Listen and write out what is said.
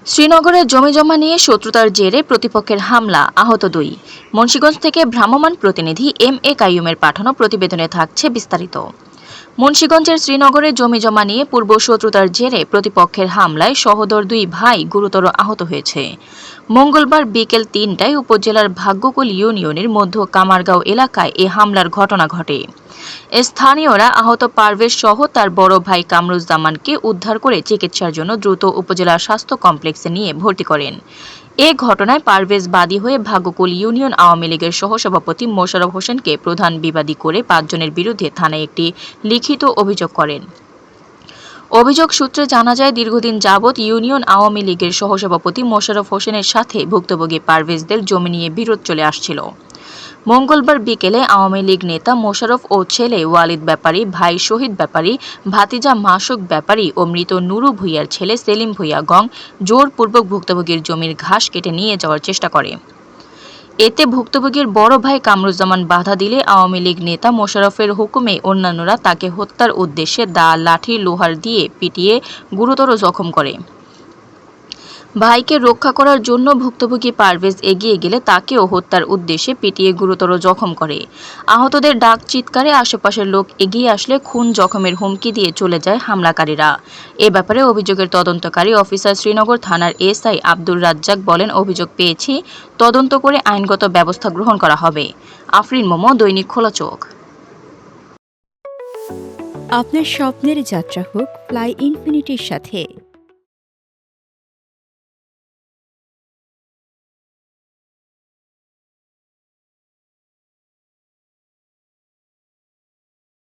শ্রীনগরে জমিজমা নিয়ে শত্রুতার জেরে প্রতিপক্ষের হামলা, আহত ২। মুন্সিগঞ্জ থেকে ভ্রাম্যমাণ প্রতিনিধি এম এ কাইয়ুমের পাঠানো প্রতিবেদনে থাকছে বিস্তারিত। মুন্সিগঞ্জের শ্রীনগরে জমিজমা নিয়ে পূর্ব শত্রুতার জেরে প্রতিপক্ষের হামলায় সহোদর ২ ভাই গুরুতর আহত হয়েছে। মঙ্গলবার বিকেল ৩টায় উপজেলার ভাগ্যকুল ইউনিয়নের মধ্য কামারগাঁও এলাকায় এ হামলার ঘটনা ঘটে। স্থানীয়রা আহত পারভেজ সহ তার বড় ভাই কামরুজ্জামানকে উদ্ধার করে চিকিৎসার জন্য দ্রুত উপজেলা স্বাস্থ্য কমপ্লেক্সে নিয়ে ভর্তি করেন। এ ঘটনায় পারভেজ বাদী হয়ে ভাগ্যকুল ইউনিয়ন আওয়ামী লীগের সহসভাপতি মোশাররফ হোসেনকে প্রধান বিবাদী করে ৫ জনের বিরুদ্ধে থানায় একটি লিখিত অভিযোগ করেন। অভিযোগ সূত্রে জানা যায়, দীর্ঘদিন যাবৎ ইউনিয়ন আওয়ামী লীগের সহসভাপতি মোশাররফ হোসেনের সাথে ভুক্তভোগী পারভেজদের জমি নিয়ে বিরোধ চলে আসছিল। মঙ্গলবার বিকেলে আওয়ামী লীগ নেতা মোশাররফ ও ছেলে ওয়ালিদ ব্যাপারী, ভাই শহীদ ব্যাপারী, ভাতিজা মাসুক ব্যাপারী ও মৃত নুরু ভূঁইয়ার ছেলে সেলিম ভূঁইয়া গং জোরপূর্বক ভুক্তভোগীর জমির ঘাস কেটে নিয়ে যাওয়ার চেষ্টা করে। এতে ভুক্তভোগীর বড় ভাই কামরুজ্জামান বাধা দিলে আওয়ামী লীগ নেতা মোশাররফের হুকুমে অন্যান্যরা তাকে হত্যার উদ্দেশ্যে দা, লাঠি, লোহার দিয়ে পিটিয়ে গুরুতর জখম করে। ভাইকে রক্ষা করার জন্য ভুক্তভোগী পারভেজ এগিয়ে গেলে তাকেও হত্যার উদ্দেশ্যে পিটিয়ে গুরুতর জখম করে। আহতদের ডাক চিৎকারে আশেপাশের লোক এগিয়ে আসলে খুন জখমের হুমকি দিয়ে চলে যায় হামলাকারীরা। এ ব্যাপারে অভিযোগের তদন্তকারী অফিসার শ্রীনগর থানার এসআই আব্দুর রাজ্জাক বলেন, অভিযোগ পেয়েছি, তদন্ত করে আইনগত ব্যবস্থা গ্রহণ করা হবে। আফরিন মোমো, দৈনিক খোলা চোখ। আপনার স্বপ্নের যাত্রা হোক ফ্লাই ইনফিনিটির সাথে।